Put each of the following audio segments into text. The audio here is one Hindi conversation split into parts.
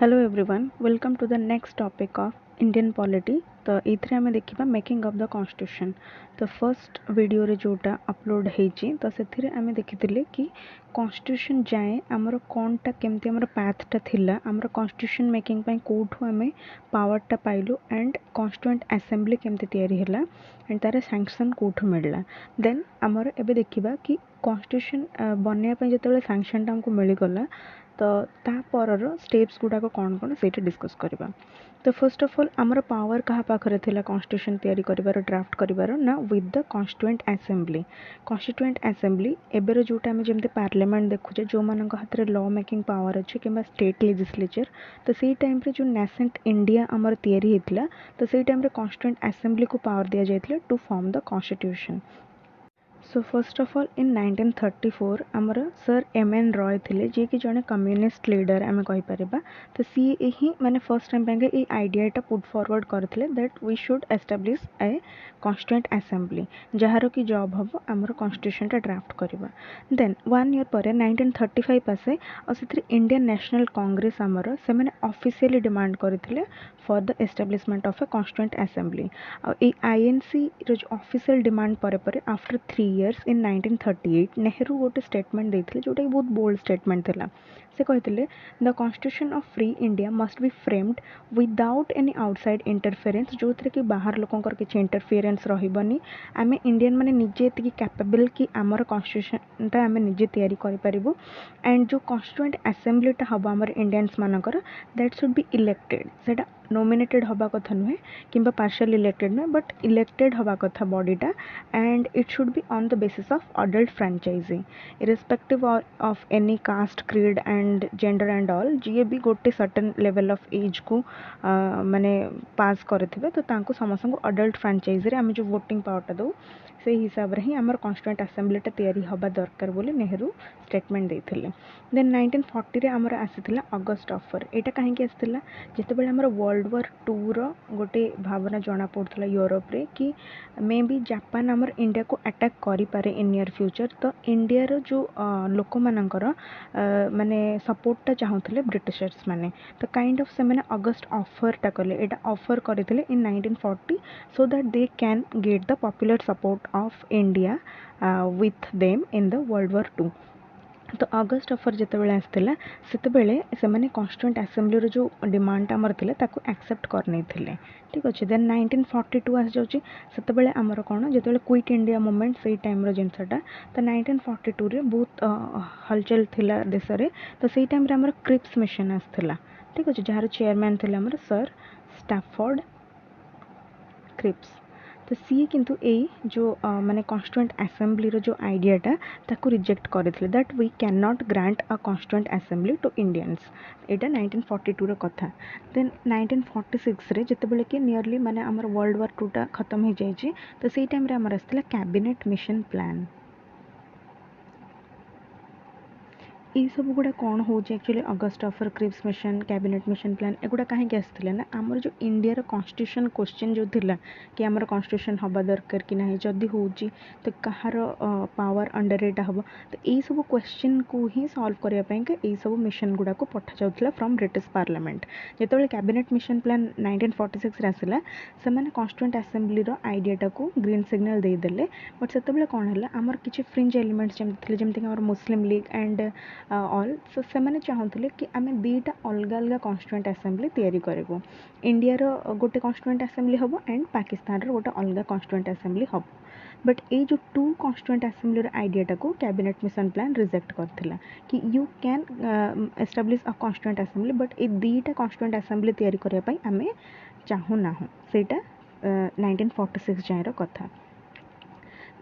Hello everyone, welcome to the next topic of Indian polity. तो इथरे आमे देखिबा मेकिंग ऑफ द कॉन्स्टिट्यूशन। तो फर्स्ट वीडियो रे जोटा अपलोड हेची तो सेथिरे आमे देखिथिले कि कॉन्स्टिट्यूशन जाए हमर कोनटा केमती हमर पाथटा थिला हमर कॉन्स्टिट्यूशन मेकिंग पय कोठो आमे पावरटा पाइलु एंड कॉन्स्टिट्यूएंट असेंबली केमती तयारी होला एंड तारे सैंक्शन कोठो मिलला। देन हमर एबे देखिबा कि कॉन्स्टिट्यूशन बनिया पय जेतेबेले सैंक्शनटा हमको मिली गला तो ता परर स्टेप्स गुडाक कौन कौन से डिस्कस करवा। तो फर्स्ट ऑफ ऑल आमर पावर कहा पाखरे थिला कॉन्स्टिट्यूशन तैयारी करिवार ड्राफ्ट करिवार ना with the constituent assembly. Constituent assembly Eber जोटा आमे जेमते पार्लियामेंट देखुचे जो मानक हाथ लॉ मेकिंग पावर अच्छे कि स्टेट लेजिस्लेचर तो सेई टाइम रे जो नेसेंट इंडिया आमर तैयारी हेतिला तो सेई टाइम रे कॉन्स्टिट्यूएंट असेंबली को पावर दिया जायतिला to form the constitution. So first of all in 1934 आमर सर एम.एन. रॉय थिले जे कि जने कम्युनिस्ट लीडर आमे कहि परिबा। तो सी ही माने फर्स्ट टाइम पेंगे ए आइडियाटा पुट फॉरवर्ड करथिले that we should establish a constituent assembly जहार की जॉब हबो आमर कॉन्स्टिट्यूशनटा ड्राफ्ट करबा। देन 1 ईयर परे 1935 आसे और सेथि इंडियन नेशनल कांग्रेस आमर से माने ऑफिशियली डिमांड करथिले for the establishment of A constituent assembly. और ए आईएनसी रो जो ऑफिशियल डिमांड परे परे आफ्टर 3 इयर्स इन 1938 नेहरू गोटे स्टेटमेंट देथिले जोटा बहुत बोल्ड स्टेटमेंट थिला। से कहथिले the constitution of free India must be framed without any outside interference जो थरे कि बाहर लोकंकर किछि इंटरफेरेंस रहिबनी। आमे इंडियन माने निजे एतिकी कैपेबल कि आमर कॉन्स्टिट्यूशनटा आमे निजे तैयारी करि परिबो एंड जो कॉन्स्टिट्यूएंट असेंबलीटा हबो आमर इंडियंस मानकर दैट शुड बी इलेक्टेड। सेटा नॉमिनेटेड हबा कथा नुहे किंबा पार्शियल इलेक्टेड नुहे बट इलेक्टेड हबा कथा बॉडीटा and it should be on the basis of adult franchise irrespective of any caste creed and gender and all जी भी गोटे सर्टेन लेवल ऑफ एज को माने पास करथिबे तो तांको समस्त को अडल्ट फ्रांचाइजी रे आमे जो वोटिंग पावरटा दो से हिसाब रे ही हमर कॉन्स्टिट्यूएंट असेंबलीटा तैयारी हबा दरकार बोली नेहरू स्टेटमेंट देथिले। देन 1940 रे हमर आसीथिला अगस्त ऑफर। एटा काहे के आसीथिला जेतेबेले हमर वर्ल्ड वॉर 2 रो गोटे भावना जणा पड़थला यूरोप रे कि मे बी जापान हमर इंडिया को अटैक करि पारे इन नियर फ्यूचर। तो इंडिया रो जो लोक मानकर माने सपोर्टटा चाहुथले ब्रिटिशर्स माने तो काइंड ऑफ से माने अगस्त ऑफरटा कले एटा ऑफर करथिले इन 1940 so that they can get the popular support of India with them in the world war 2। तो अगस्त ऑफर जितेबाला आसला से मैंने कॉन्स्टिट्यूएंट असेंबली जो डिमांड आमर थिले ताको एक्सेप्ट करने थिले। ठीक अच्छे। देन 1942 आस जाउची सेतेबेले आमर कौन जितेबाला क्विट इंडिया मूवमेंट से टाइम रो जिनसटा तो 1942 रे बहुत हलचल थिला देश रे तो सेई टाइम रे आमर क्रिप्स मिशन आसला। ठीक अच्छे। जहार चेयरमैन थिले आमर सर स्टैफोर्ड क्रिप्स। तो सी किंतु ए जो माने कॉन्स्टिट्यूएंट असेंबली रो जो आइडियाटा ताको रिजेक्ट करथिले that we can not grant a constituent assembly to Indians. एटा 1942 रो कथा। देन 1946 रे जेतेबेले कि नियरली माने हमर वर्ल्ड वॉर 2 टा खत्म हो जाय छी तो सेई टाइम रे हमर आस्थिला कैबिनेट मिशन प्लान। ये सब गुड़ा कौन हो actually August offer Cripps mission cabinet mission plan एगुड़ा कहीं आसते ना आमर जो इंडिया कॉन्स्टिट्यूशन क्वेश्चन जो थिला कि आमर कॉन्स्टिट्यूशन हवा दरकार कि नहीं जदि होची तो कहार पावर अंडर एटा हम तो यही सब क्वेश्चन को ही सॉल्व करने यही सब मिशन गुड़ा को पठा जाउथला फ्रॉम ब्रिटिश पार्लियामेंट। जेतेबेले कैबिनेट मिशन प्लान 1946 रे आसिला से माने कॉन्स्टिट्यूएंट असेंबली रो आइडियाटा को ग्रीन सिग्नल दे देले बट सेतेबेले कौन है आमर किछि फ्रिंज एलिमेंट्स जेमति हमर मुस्लिम लीग एंड ऑल सो से मैंने चाहूले कि आम दीटा अलग अलग कॉन्स्टिट्यूएंट असेंबली तैयारी करूँ। इंडिया रो गोटे कॉन्स्टिट्यूएंट असेंबली हम एंड पाकिस्तान रो गोटे अलग कॉन्स्टिट्यूएंट असेंबली हम बट ये जो 2 कॉन्स्टिट्यूएंट असेंबली आइडियाटा को कैबिनेट मिशन प्लान रिजेक्ट करथिला कि you can establish a constituent assembly but ये दीटा कॉन्स्टिट्यूएंट असेंबली तैयारी करबा पई आमे चाहू ना सेटा 1946 जाय रो कथा।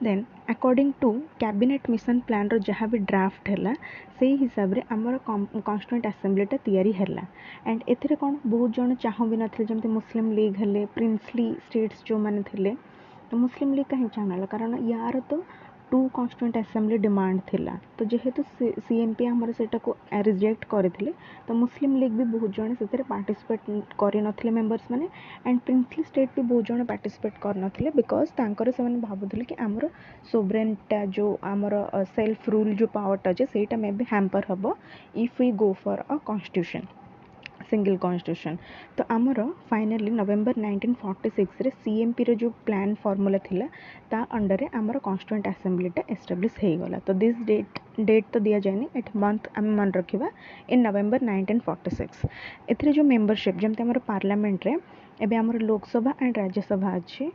Then according to cabinet mission plan रो जहाँ भी ड्राफ्ट है से हिसाब रे आमर कॉन्स्टिट्यूएंट असेंबलीटा तैयारी है एंड एथिरे कौन बहुत जन चाह भी नथिले जमते मुस्लिम लीग हेले प्रिंसली स्टेट्स जो माने थिले तो मुस्लिम लीग कहीं चाहना कारण यार तो 2 कॉन्स्टिट्यूएंट असेंबली डिमांड थिला तो जेहेतु सीएमपी हमर सेटा को रिजेक्ट करथिले तो मुस्लिम लीग भी बहुत जन से पार्टिसिपेट करि नथिले मेंबर्स माने एंड प्रिंसली स्टेट भी बहुत जन पार्टिसिपेट कर नथिले बिकॉज तांकर से माने भाबुथिले कि हमर सोवरेनटा जो हमर सेल्फ रूल जो पावरटा जे सेटा मे बी हैम्पर हबो if we go for a constitution. Single constitution. तो आमर फाइनली नवेम्बर 1946 रे सीएमपी रो जो प्लान फॉर्मूला थिला ता अंडर आमर कॉन्स्टिट्यूएंट असेंबलीटा एस्टाब्लिश हो गला। तो दिस डेट तो दिया जाए एट मंथ आम मन रखा इन नवेम्बर 1946। एथिरे जो मेंबरशिप जमती आमर पार्लियामेंट रे एबे आमर लोकसभा एंड राज्यसभा अच्छी।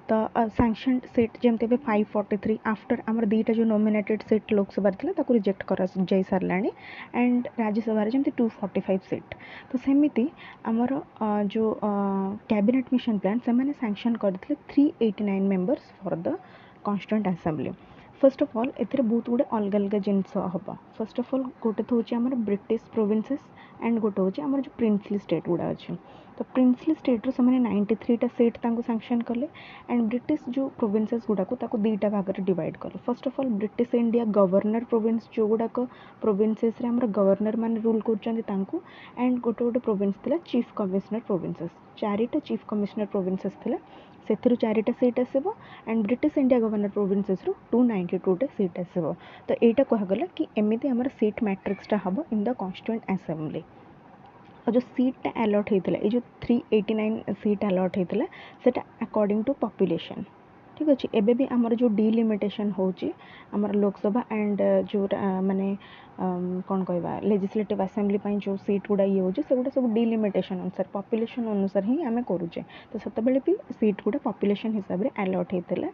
तो सैंक्शन सीट जमती 543 आफ्टर आमर दीटा जो नॉमिनेटेड सीट लोकसभा था रिजेक्ट कर जाई सारा एंड राज्यसभा जमती 245 सीट। तो सेमिति आमर जो कैबिनेट मिशन प्लान से मैंने सैंक्शन करते 389 members for the constituent assembly. First of all एथिरे बहुत गुड़े अलग अलग जिनस हम। फर्स्ट ऑफ ऑल गोटे तो हूँ आमर ब्रिटिश प्रोविंसेस एंड गोटे हूँ आमर जो प्रिंसली स्टेट गुड़ा अच्छे। तो प्रिंसली स्टेट रो से 93टा सीट सैंक्शन कले एंड ब्रिटिश जो प्रोविंसेस गुड़ाक दुईटा भाग में डिवाइड कले। First of all British India governor province जो गुड़ाक प्रोविंसेस गवर्नर मान रूल कर एंड गोटे गोटे प्रोविंस थिला चीफ कमिश्नर प्रोविंसेस। चारिटा चीफ कमिश्नर प्रोविंसेस थिला से चारिटा सीट आसब and British India governor provinces 292टा सीट आसब। तो यहाँ कहगला कि एमती आमर सीट मैट्रिक्सटा हम इन द कॉन्स्टिट्यूएंट असेंबली। और जो सीटा अलॉट होता है ये जो 389 सीट अलॉट होता है सेटा अकॉर्डिंग टू पॉपुलेशन। ठीक अच्छे एबे भी आमर जो डिलिमिटेशन होची आमर लोकसभा एंड जो माने कौन कहवा लेजिस्लेटिव असेंबली जो सीट गुड़ा ये होचे से गुड़ा सब डिलिमिटेशन अनुसार पॉपुलेशन अनुसार ही आम करुचे। तो सेत भी सीट गुड़ा पॉपुलेशन हिसाब से अलॉट होता।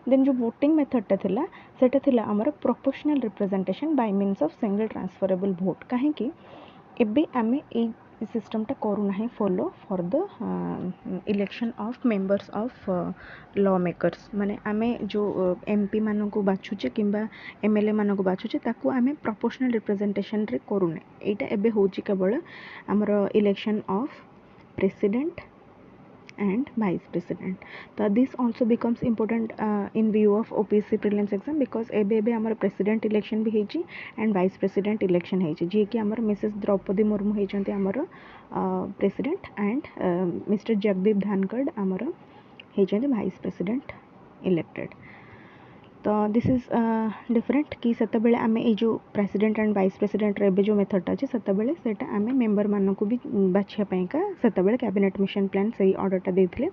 देन जो वोटिंग मेथडटा थिला सेटा थिला आमर proportional representation by means of single transferable vote. कहीं एबे आमे ए सिस्टमटा करूना follow for the election of members of law makers माने आमे जो एमपी मान को बाछुचे किंबा एमएलए मान को बाछुचे ताकू आमे प्रोपोर्शनल रिप्रेजेंटेशन रे करूने। एटा एबे होची केवल आमर election of president and vice president। तो this also becomes important in view of OPSC prelims exam because एबे आमर प्रेसिडेंट इलेक्शन भी होची एंड वाइस प्रेसिडेंट इलेक्शन होची जी कि आमर मिसेस द्रौपदी मुर्मू होचंती आमर president and mister Jagdeep Dhankhar आमर होचंती वाइस प्रेसिडेंट इलेक्टेड। तो दिस इज डिफरेंट कि सेतबेले आमे ए जो प्रेसिडेंट एंड वाइस प्रेसिडेंट रे जो मेथडटा अच्छे सेतबेले सेटा आमे मेंबर मान को भी बाछिया पाइका सेतबेले कैबिनेट मिशन प्लान सही ऑर्डरटा देथिले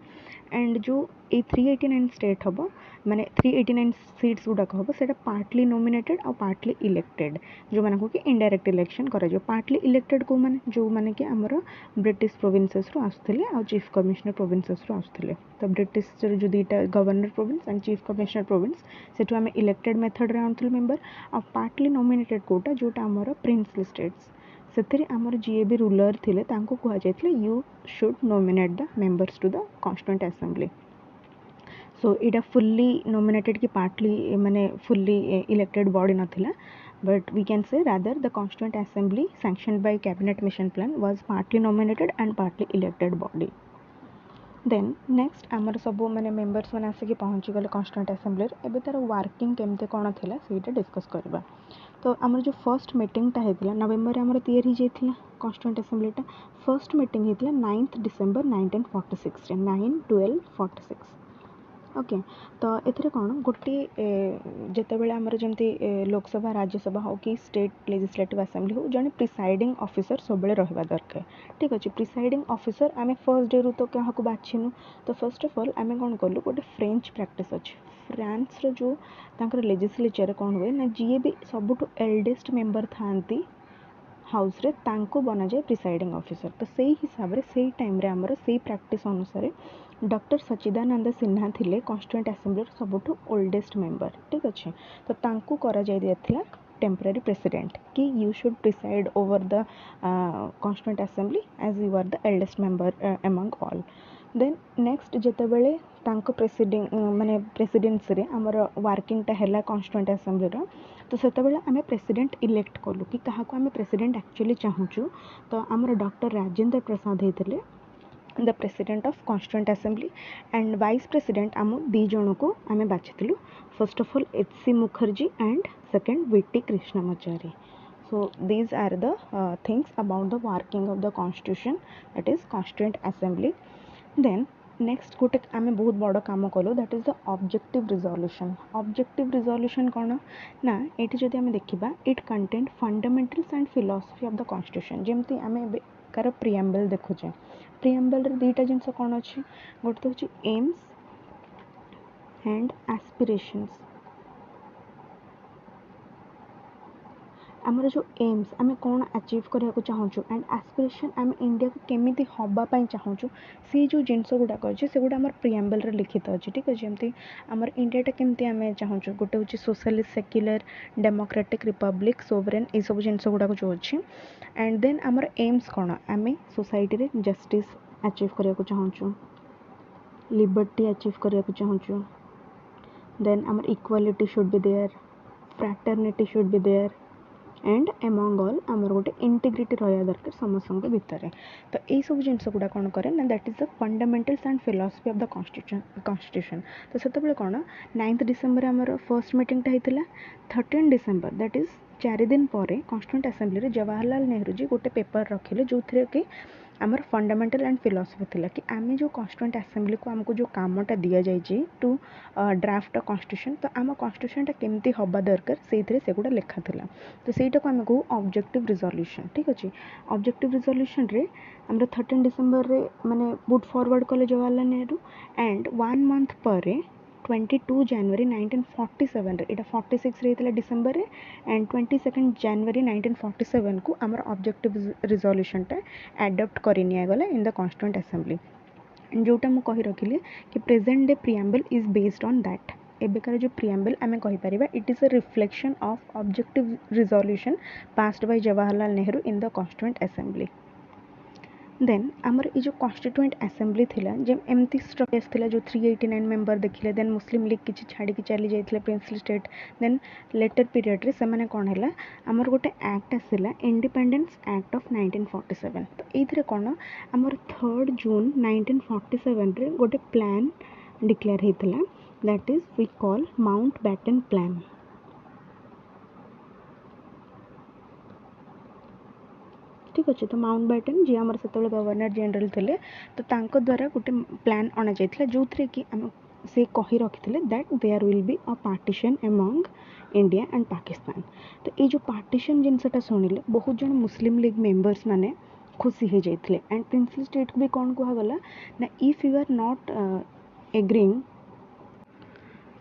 एंड जो ए 389 स्टेट हम माने 389 सीट्स गुड़ाक हम से पार्टली नॉमिनेटेड और पार्टली इलेक्टेड जो मानक कि इनडायरेक्ट इलेक्शन कर पार्टली इलेक्टेड को माने जो माने कि आमर ब्रिटिश प्रोविंसेस रू आसुथिले और चीफ कमिश्नर प्रोविंसेस रू आसुथिले। तो ब्रिटिश जो दुईटा governor province and chief commissioner province Sethu आम इलेक्टेड मेथड रे आनुथिलु मेंबर और पार्टली नॉमिनेटेड कोटा जोटा आमर प्रिंसली स्टेट्स से आमर जी भी रूलर थिले तांको कहा जायतिले you should nominate the members to the constituent assembly. So इटा फुल्ली नॉमिनेटेड कि पार्टली माने फुल्ली इलेक्टेड बॉडी नथिला but we can say rather the constituent assembly sanctioned by cabinet mission plan was partly nominated and partly elected body. Then next आमर सब मैंने मेंबर्स मैंने आसिक पहुँची गले कॉन्स्टिट्यूएंट असेंबली एबे तार वर्किंग केमते कौन थिला सेटा डिस्कस करबा। तो आमर जो फर्स्ट मीटिंगटा होता नवेम्बर आमर तैयारी जाइथिला कॉन्स्टिट्यूएंट असेंबलीटा। फर्स्ट मीटिंग होता 9 डिसेम्बर 1946 रे 9/12/46। ओके तो एथरे कौन गोटे जितेबाला आमर जमती लोकसभा राज्यसभा हो कि स्टेट लेजिस्लेटिव असेंबली हो जड़े प्रिसाइडिंग ऑफिसर सब रहा दरकार। ठीक अच्छे प्रिसाइडिंग ऑफिसर आम फर्स्ट डे रू तो क्या बाछिनु। तो फर्स्ट ऑफ ऑल आम कौन कलु गोटे फ्रेंच प्रैक्टिस अच्छे फ्रांस रो जो तांकर लेजिस्लेचर कौन हुए ना जी भी सबुठ एल्डेस्ट मेंबर थांती हाउस रे तांको बना जाए प्रिसाइडिंग ऑफिसर। तो सही हिसाब रे सही टाइम रे आमर सही प्रैक्टिस अनुसार डॉक्टर सच्चिदानंद सिन्हा थिले कॉन्स्टिट्यूएंट असेंबली सबुठ ओल्डेस्ट मेंबर। ठीक अच्छे तो तांको करा जाय दिया टेम्पररी प्रेसिडेंट कि you should preside over the constituent assembly as you are the eldest member among all. Then next जितेबाला तांको प्रेसिडिंग माने प्रेसिडेंसी रे आमर वर्किंगटा हैला कॉन्स्टिट्यूएंट असेंबली रो। तो सेतबेला आम प्रेसिडेंट इलेक्ट कलु कि क्या आम प्रेसिडेंट एक्चुअली चाहूँ। तो आमर डॉक्टर राजेंद्र प्रसाद होते the president of constituent assembly and vice president आम दी जन को आम बाछिलु। First of all H C. Mukherjee and second V T Krishnamachari. So these are the things about the working of the constitution that is constituent assembly. Then next गोटे आम बहुत बड़ कम कलु that is the objective resolution. Objective resolution कौन ना ये जदि आम देखा it content fundamentals and philosophy of the constitution जमती आम एकार प्रिएम्बल देखुचे प्रिएम्बल रे दुईटा जिनस कौन अच्छी गोटे तो हूँ एम्स एंड एस्पिरेशंस आमर जो एम्स आम कौन अचीव करने चाहूँ एंड एस्पिरेशन आम इंडिया को केमी हाँपाई चाहूँ सी जो जिनस गुड़ाक अच्छे से गुड़ा आम प्रिएम्बल लिखित अच्छे ठीक अच्छे जमी आमर इंडियाटा केमती आम चाहूँ गोटे हूँ socialist secular democratic Republic sovereign ये सब जिनस गुड़ाक जो अच्छी एंड देन आमर एम्स कौन आम सोसाइटी रे जस्टिस अचीव करने चाहूँ लिबर्टी अचीव करने चाहूँ देन आमर equality should be there fraternity should be there and among all आमर गोटे इंटीग्रिटी रहा दरकार समस्त भितर तो यही सब जिनस गुड़ा कौन करे ना that is the fundamentals and philosophy of the constitution तो से कौन 9 डिसेम्बर आमर फर्स्ट मीटिंगटा होता 13 डिसेम्बर दैट इज 4 दिन पर कॉन्स्टिट्यूएंट असेंबली जवाहरलाल नेहरू जी गोटे पेपर रखिले जो थी कि आमर फंडामेंटल एंड फिलॉसफी थिला कि आम जो कॉन्स्टिट्यूएंट असेंबली को आमको जो कामटा दि जाइए टू ड्राफ्ट कॉन्स्टिट्यूशन तो आम कॉन्स्टिट्यूशनटा केमती हवा दरकार से गुड़ा लिखा था तो सहीटा को आम कहू ऑब्जेक्टिव रिजोल्यूशन ठीक अच्छे ऑब्जेक्टिव रिजोल्यूशन रे आमर 13 डिसेम्बर रे माने पुट फॉरवर्ड कले जवाहरलाल नेहरू एंड 1 मंथ पर 22 जनवरी 1947 रे इटा 46 रे डिसेम्बर रे एंड 22 जनवरी 1947 को आमर ऑब्जेक्टिव रिजोल्यूशनटा एडप्ट कर गला इन द कॉन्स्टिट्यूएंट असेंबली जोटा मु कहि रखिले कि present day preamble is based on that एबेकार जो प्रिएम्बल आम कहीपर it is a reflection of objective resolution passed by Jawaharlal Nehru in the constituent assembly then आमर ये जो कॉन्स्टिट्यूएंट असेंबली थिला जे एमती स्ट्रक्चर थिला जो 389 मेंबर देखिले देन मुस्लिम लीग किछि छाड़ी की चली जाइथिले princely state then later period रे से माने कोन हैला आमर गोटे एक्ट आसिला इंडिपेंडेंस एक्ट ऑफ 1947 तो एथिरे कोन आमर 3 जून 1947 रे गोटे प्लान डिक्लेयर हेतिला that is we call Mountbatten plan ठीक अच्छे तो माउंटबैटन जी आमर से गवर्नर जनरल थे तो तांको द्वारा गोटे प्लान अणा जाइथिला जो थ्रे कि आम से कही रखिथिले that there will be a partition among India and Pakistan तो ये जो पार्टीशन जिनसटा शुणिले बहुत जन मुस्लिम लीग मेंबर्स माने खुशी हो जाइथिले एंड प्रिंसली स्टेट को भी कौन कहगला ना if you are not agreeing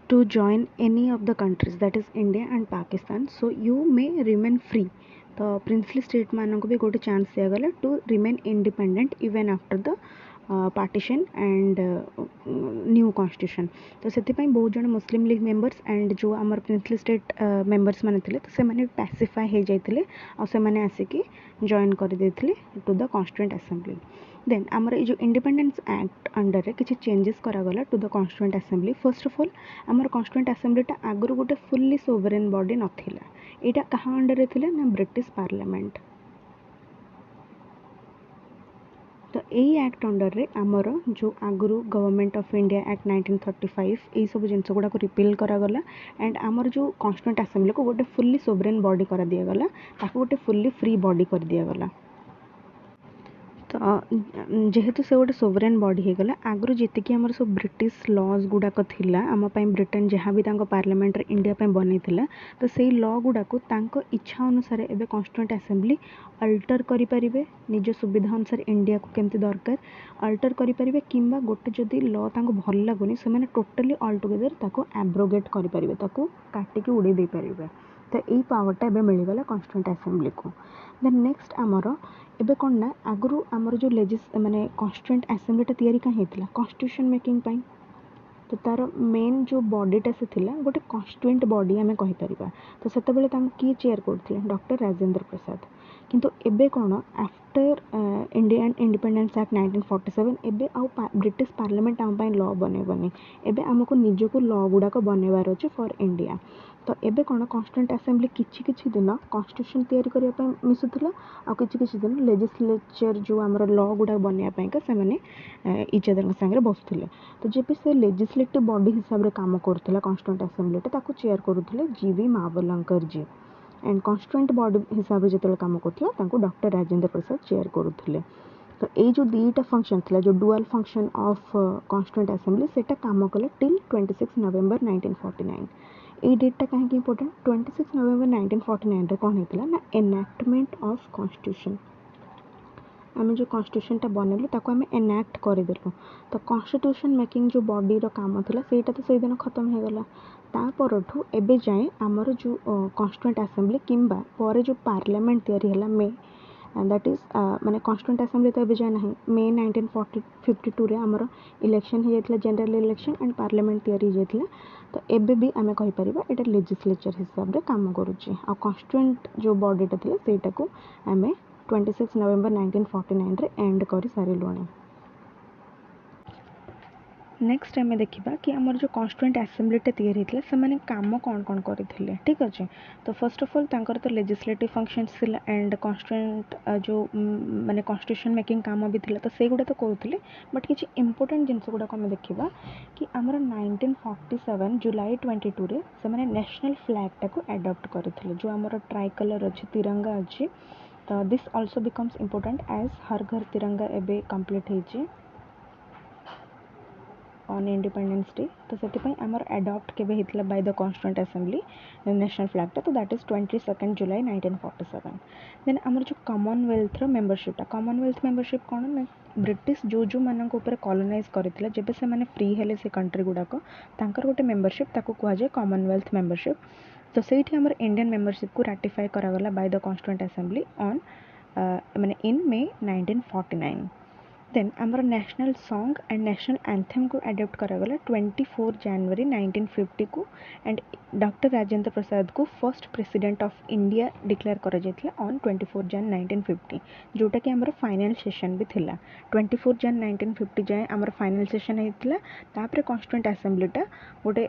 to join any of the countries that is India and Pakistan so you may remain free तो प्रिंसली स्टेट मान को भी गोटे चांस दिगला to remain independent even after the partition and new constitution तो से बहुत जन मुस्लिम लीग मेंबर्स एंड जो आमर प्रिंसली स्टेट मेंबर्स माने थे तो से पैसिफाई हो जाते और आसिकी जॉइन कर to the constituent assembly then आमर ये जो इंडिपेंडेंस एक्ट अंडर रे किसी चेंजेस करागला to the constituent assembly first of all आमर कॉन्स्टिट्यूएंट असेंबलीटा आगुरी गोटे फुल्ली सोवरेन बॉडी नथिला एटा कहाँ अंडर रे थिला ना ब्रिटिश पार्लियामेंट तो यही एक्ट अंडर रे आमर जो आगुरी गवर्नमेंट ऑफ इंडिया एक्ट 1935 यही सब जिनस गुड़ा को रिपील करागला एंड आमर जो कॉन्स्टिट्यूएंट असेंबली को गोटे फुल्ली सोवरेन बॉडी कर दिगला ताको गोटे फुल्ली फ्री बॉडी कर दिगला तो जेहेतु से गोटे सोवरेन बॉडी होगला आगु जी आम सब ब्रिटिश लॉज गुड़ाक आम ब्रिटेन जहाँ भी पार्लियामेंट इंडिया बनई तो से लॉ गुड़ाक इच्छा अनुसार एवं कॉन्स्टिट्यूएंट असेंबली अल्टर करें निज सुविधा अनुसार इंडिया को केमती दरकार अल्टर करें कि गोटे जदि लॉ भल लगुनि से टोटाली ऑल टुगेदर ताको एब्रोगेट करें काटिकी उड़े दे पारे तो यही पावरटा एबे मिलगला कॉन्स्टिट्यूएंट असेंबली को देन नेक्स्ट आमर एबे कौन ना आगु आमर जो लेजिस माने कॉन्स्टिट्यूएंट असेंबलीटा तैयारी कहीं होता कॉन्स्टिट्यूशन मेकिंग पाई तो तार मेन जो बॉडीटा से थिला गोटे कॉन्स्टिट्यूएंट बॉडी आम कहीपर तो से किए चेयर करते डॉक्टर राजेंद्र प्रसाद किंतु एबे कौन आफ्टर इंडियन इंडिपेंडेंस एक्ट 1947 एबे आउ ब्रिटिश पार्लियामेंट आम लॉ बनैबनी एबे आमको निजको लॉ गुड़ाक बनैबार अच्छे फॉर इंडिया तो एबे कौन कॉन्स्टिट्यूएंट असेंबली किछि दिन कॉन्स्टिट्यूशन तैयारी करने मिसुला आ किछि दिन लेजिस्लेचर जो आमर लॉ गुड़ा बनवाईका से इच अदर सागर बसुले तो जब से लेजिस्लेटिव बॉडी हिसाब से काम करुला कॉन्स्टिट्यूएंट असेंबलीटा चेयर करुले G V. Mavalankar ji and constituent body हिसाब से जो काम करुला डॉक्टर राजेंद्र प्रसाद चेयर करुले तो ये जो दुईटा फंक्शन था जो dual function of constituent assembly सेटा काम कला टिल 26 नवेम्बर 1949 ये डेटा कहीं इंपोर्टेंट 26 नवेम्बर 1949 रे कौन होता ना एनाक्टमेंट ऑफ कॉन्स्टिट्यूशन आम जो कन्स्टिट्यूशनटा बनैलु ताको आम एनाक्ट करदेलु तो कन्स्टिट्यूशन मेकिंग जो बॉडीर काम था ସେଇଟା तो से दिन खत्म हो गला तापरठू एबे जाए आमर जो कन्स्टिट्यूएंट असेंबली किंबा पर जो पार्लियामेंट तैयारी है मे दैट इज माने कन्स्टिट्यूएंट असेंबली तो एबे जाए ना मे 1952 रे आमर इलेक्शन हो जाता जनरल इलेक्शन एंड पार्लियामेंट तैयारी हो जाता तो एबे भी आम कहीपर यहाँ लेजिस्लेचर हिसाब से काम करुच्चे आ कन्स्टिट्यूएंट जो बॉडीटा था ସେଇଟା को आम 26 नवेम्बर 1949 रे एंड कर सारूँ। नेक्स्ट आम देखा कि आमर जो कन्स्टिट्यूएंट असेंबलीटा तैयारी होता से मैंने काम कौन कौन करते ठीक अच्छे तो फर्स्ट ऑफ ऑल तांकर तो लेजिस्लेटिव फंक्शंस थिला एंड कन्स्टिट्यूएंट जो माने कन्स्टिट्यूशन मेकिंग काम भी थिला तो से गुड़ा तो करुले बट किसी इंपोर्टेंट जिनस गुड़ाक आम देखा कि आमर 1947 जुलाई 22 रे से मैंने नेशनल फ्लैगटा को एडप्ट करते जो आमर ट्राई कलर अच्छी तिरंगा अच्छी तो this also becomes important as Har Ghar Tiranga एबे कंप्लीट होइए ऑन इंडिपेंडेंस डे तो से आमर एडप्ट केबे हितला by the constituent assembly national फ्लैगटा तो दैट इज 22 जुलाई 1947 देन आमर जो कॉमनवेल्थ मेंबरशिपटा कॉमनवेल्थ मेंबरशिप कौन ना ब्रिटिश जो जो मानक ऊपर कॉलोनाइज करथिला जेबे से माने फ्री हेले से कंट्री गुडाक तांकर गोटे मेंबरशिप ताको कुआ जाय कॉमनवेल्थ मेंबरशिप तो सेठी आमर इंडियन मेंबरशिप को रैटिफाई करागला by the constituent assembly on माने इन मे 1949 देन आमर national song and national anthem को एडप्ट करागला 24 जनवरी 1950 को एंड डॉक्टर राजेंद्र प्रसाद को first president of India declare करा जायतिला ऑन 24 जन 1950 जोटा कि आमर फाइनल सेशन भी थिला 24 जन 1950 जाए आमर फाइनल सेशन होइतिला तापर कन्स्टिट्यूएंट असेंबलीटा गोटे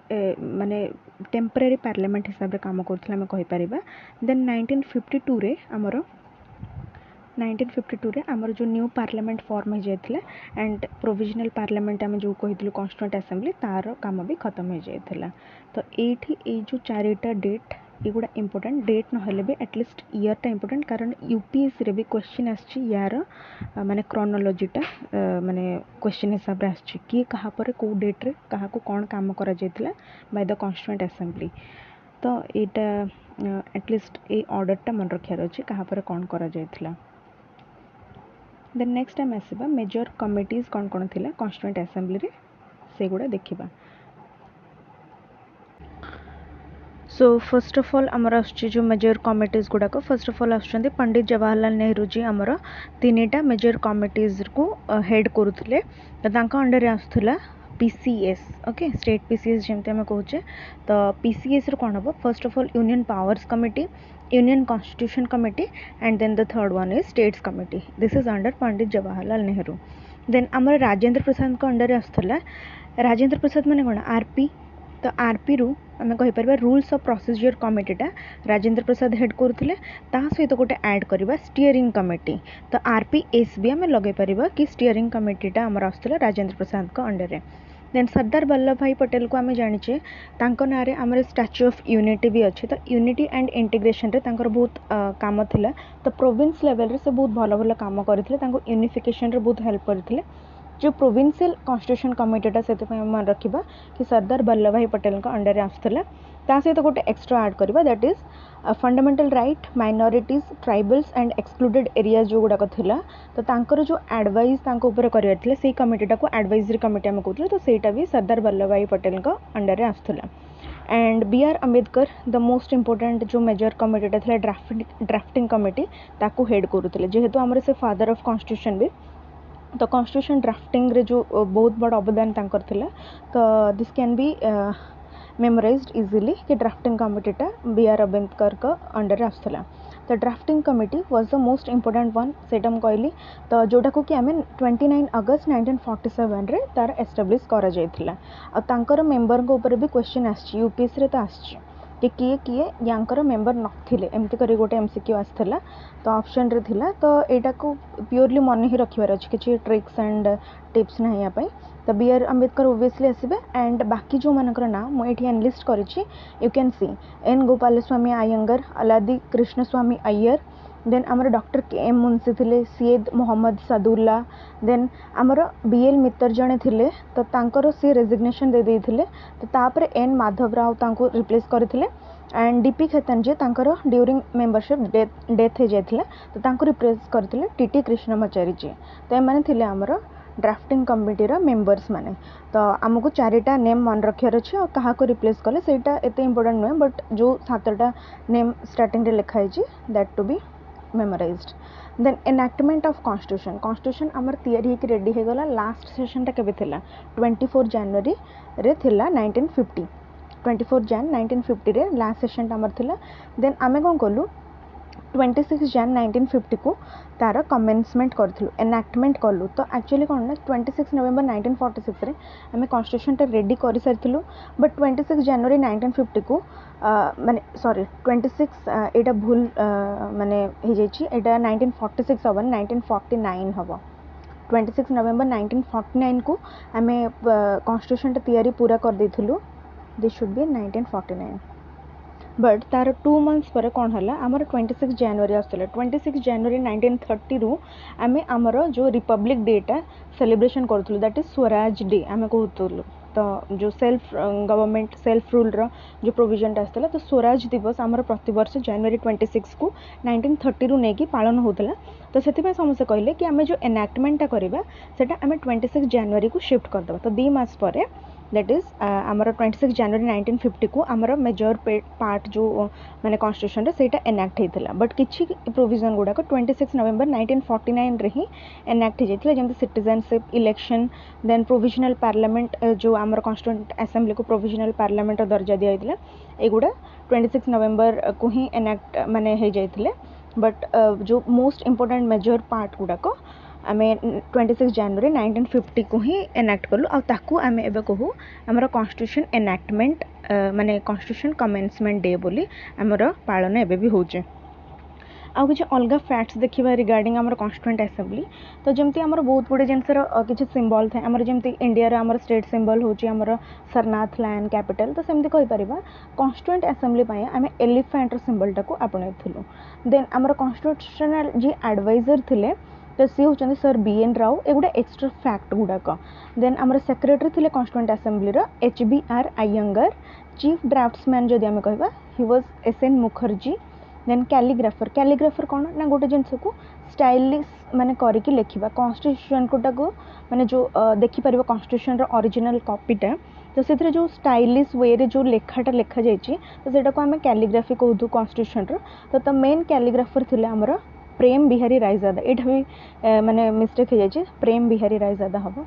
माने टेम्पररी पार्लियामेंट हिसाब रे काम करथिला हम कहि परिबा देन 1952 रे आमर 1952 रे आमर जो न्यू पार्लियामेंट फॉर्म हो जाता एंड प्रोविजनल पार्लियामेंट आम जो कहलु कन्स्टिट्यूएंट असेंबली तार काम भी खत्म हो जाता तो ये जो चारिटा डेट एगुड़ा इंपोर्टेंट डेट ना भी एटलिस्ट ईयरटा इंपोर्टेंट कारण यूपीएससी रे भी क्वेश्चन आछि यार माने क्रोनोलॉजीटा माने क्वेश्चन हिसाब रे आछि कि कहा पर को डेट रे कहा को कौन काम करा जायतिला बाय द कन्स्टिट्यूएंट असेंबली तो एटा एटलिस्ट ए ऑर्डरटा मन रखियार अछि कहा पर कौन करा जायतिला देन नेक्स्ट टाइम आसवा मेजर कमिटीज कौन कौन थिला कन्स्टिट्यूएंट असेंबली रे से गुड़ा देखिबा सो फर्स्ट ऑफ ऑल आमर आसुची जो मेजर कमिटीज गुड़ाक फर्स्ट ऑफ ऑल आसुचंदी पंडित जवाहरलाल नेहरू जी आमर तीनटा मेजर कमिटीज को हेड करुथिले तो तांका अंडर रे आसुथिला पीसीएस ओके स्टेट पीसीएस जमते आम कहचे तो पीसीएस रो कौन हम first of all union powers committee union constitution committee and then the third one is states committee this is under Pandit Jawaharlal Nehru then आमर राजेंद्र प्रसाद को अंडर आसुथिला राजेंद्र प्रसाद माने कोन आरपी तो आरपी रु आम कहीपर रूल्स ऑफ प्रोसीजर कमिटीटा राजेंद्र प्रसाद हेड करुले सहित गोटे ऐड करवा स्टीयरिंग कमिटी तो आरपीएस भी आम लगे पार कि स्टीयरिंग कमिटीटा आमर आसुला राजेंद्र प्रसाद को अंडर रे देन सरदार वल्लभ भाई पटेल को आम जाचे ना आम स्टैच्यू ऑफ यूनिटी भी अच्छे तो यूनिटी एंड इंटीग्रेशन रे तांकर बहुत काम थिला तो प्रोविंस लेवल रे से बहुत भल भल काम करथिले यूनिफिकेशन रे बहुत हेल्प करथिले जो प्रोविंशियल कॉन्स्टिट्यूशन कमिटीटा से मन रखा कि सरदार वल्लभ भाई पटेल का अंडर आसुला सहित गोटे एक्सट्रा ऐड करवा that is fundamental right minorities tribals and excluded areas जो गुड़ाक थिला तो तांकर जो एडवाइस तांको ऊपर करियर थिले सेही कमिटीटा को एडवाइजरी कमिटी आम कहते तो सेटा भी सरदार वल्लभ भाई पटेल का अंडर आसुला and B R Ambedkar the most important जो मेजर कमिटीटा थिला ड्राफ्टिंग कमिटी ताको हेड करुले जेहेतु आमर से फादर ऑफ कॉन्स्टिट्यूशन भी तो कॉन्स्टिट्यूशन ड्राफ्टिंग रे जो बहुत बड़ा अवदान तांकर थिला तो this can be memorised easily कि ड्राफ्टिंग कमिटीटा बीआर अम्बेडकर का अंडर आसुला तो drafting committee was the most important one सेटा हम कहली तो जोटा को कि आम 29 अगस्त 1947 रे तार एस्टाब्लिश करा जायतिला आ तांकर मेंबर को ऊपर भी क्वेश्चन आछि यूपीएससी रे तो आछि कि किए किए यांकर मेंबर नथिले एमती करी गोटे एमसीक्यू आसला तो ऑप्शन रे थिला तो एटा को प्योरली मन ही रखिबार अछि किछि ट्रिक्स एंड टिप्स ना या पई तो बीआर अम्बेडकर ओबियसली आसबे एंड बाकी जो मानकर ना मु एठी एनलिस्ट करिछि you can see N Gopalaswami Ayyangar Alladi Krishnaswamy Iyer then आमर डॉक्टर के एम मुंशी थिले सैयद मोहम्मद सादुल्ला देन आमर बीएल मित्तर जने थिले तो तांकर सी रेजिग्नेशन दे देथिले तो तापर एन माधव राव तांको रिप्लेस करथिले एंड डीपी खेतान जी तांकर ड्यूरिंग मेंबरशिप डेथ हो जाता तो तांको रिप्लेस करते टीटी कृष्णमाचारी जी। तो एम थे आमर ड्राफ्टिंग कमिटी मेंबर्स माने। तो आमको चारिटा नेम मन रखार अच्छे और क्या रिप्लेस कले सेटा एत इंपोर्टेंट नुहे, बट जो 7टा नेम स्टार्टिंग लिखाई that to be memorized. Then enactment of constitution. Constitution आमर तैयारी होकर रेडी हो गला। लास्ट सेशन टा केबे थिला 24 जनवरी रे थिला 1950। 24 जन 1950 रे लास्ट सेशन आमर थिला। देन आमे कोन कलु 26 जन 1950 को तार कमेंसमेंट करथिलु, एनाक्टमेंट कलु। तो एक्चुअली कौन ना 26 नवेम्बर 1946 रे आमे कॉन्स्टिट्यूशन टा रेडी कर सारिथिलु, बट 26 जनवरी 1950 को माने सॉरी 26 एटा भूल माने हे जाइछि, एटा 1946 हबन 1949 हबो। 26 नवेम्बर 1949 को आमे कॉन्स्टिट्यूशन टा तैयारी पूरा कर देथिलु। दिस शुड बी 1949, बट तार 2 मंथ्स पर कौन है आमर 26 जनवरी आसला। 26 जनवरी 1930 रु आमे आमर जो रिपब्लिक डेटा सेलिब्रेशन करूँ, दैट इज स्वराज डे आमे कहूँ। तो जो सेल्फ गवर्नमेंट सेल्फ रूल रो जो प्रोविजन आसला, तो स्वराज दिवस आमर प्रतिवर्ष जनवरी 26 को 1930 रु नहीं पालन होता। तो से समस्ते कहले कि आमे जो एनाक्टमेंटा करवा सेटा आमे 26 जनवरी को शिफ्ट करदे। तो 2 मास पर दैट इज आमर 26 जनवरी 1950 को आमर मेजर पार्ट जो माने कॉन्स्टिट्यूशन सेटा एनाक्ट होता, बट किछि प्रोविजन गुड़ाक 26 नवेम्बर 1949 रे ही एनाक्ट हो जाता, जमी citizenship election, then provisional parliament जो आमर कॉन्स्टिट्यूएंट असेंबली को प्रोविजनल पार्लियामेंट दर्जा दिया जाता, एगुड़ा 26 नवेम्बर को ही एनाक्ट माने हो जाते। बट जो मोस्ट इंपोर्टेंट मेजर पार्ट गुड़ाक आमे 26 जनवरी 1950 को ही एनाक्ट कलु, आ ताकू आमे एबे कहू हमर कॉन्स्टिट्यूशन एनाक्टमेंट माने कॉन्स्टिट्यूशन कमेंसमेंट डे बोली हमर पालन एबे भी होचे। आउ किसी अलग फैक्ट्स देखा रिगार्डिंग आमर कॉन्स्टिट्यूएंट असेंबली। तो जमती आमर बहुत गुड़े जिनसर किसी सिंबल था, आमर जमती इंडिया आमर स्टेट सिंबल होची आमर सरनाथ लायन कैपिटल। तो सेमती कहि परिबा कॉन्स्टिट्यूएंट असेंबली पय आमे एलिफेंट सिंबल टाको आपणैथिलु। देन आमर कॉन्स्टिट्यूशनल जी एडवाइजर थिले तो सी होचंदी सर बीएन राव। एगुड़ा एक्स्ट्रा फैक्ट गुड़ाक। देन आमर सेक्रेटरी थिले constituent assembly HBR Ayyangar. Chief draftsman जदि आमे कहबा he was SN Mukherjee. Then calligrapher कौन ना गोटे जिनस को स्टाइलिश माने करके लिखा कॉन्स्टिट्यूशन कोटाको माने जो देखिपर कॉन्स्टिट्यूशन ओरिजिनल कॉपीटा, तो से जो स्टाइलिश वे रे जो लेखाटा लिखा जाइए तो सेटा को आम कैलीग्राफी कहूँ कॉन्स्टिट्यूशन। तो मेन कैलीग्राफर थिले आमर प्रेम बिहारी रायजादा। एटा भी माने मिस्टेक हो जाइए, प्रेम बिहारी रायजादा हम।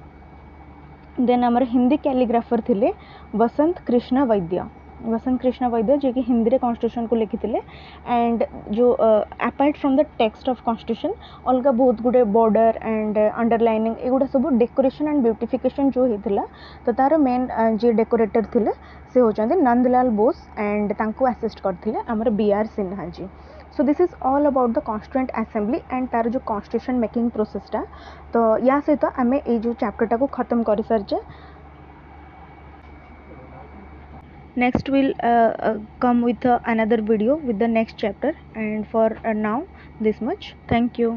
देन आमर हिंदी कैलीग्राफर थिले वसंत कृष्ण वैद्य। वसंत कृष्ण वैद्य जी कि हिंदी रे कॉन्स्टिट्यूशन को लिखिथिले। एंड जो apart from the text of constitution अलग बहुत गुडे बॉर्डर एंड अंडरलाइनिंग एगुड़ा सब डेकोरेशन एंड ब्यूटिफिकेशन जो होता, तो तार मेन जी डेकोरेटर थिले से होचंदी नंदलाल बोस एंड तांको असिस्ट करथिले आमर BR Sinha ji. So this is all about the constituent assembly and तार जो कॉन्स्टिट्यूशन मेकिंग प्रोसेसटा। तो या सहित आम ये चैप्टरटा को खत्म कर सारिचे। Next we'll come with another video with the next chapter, and for now this much. Thank you.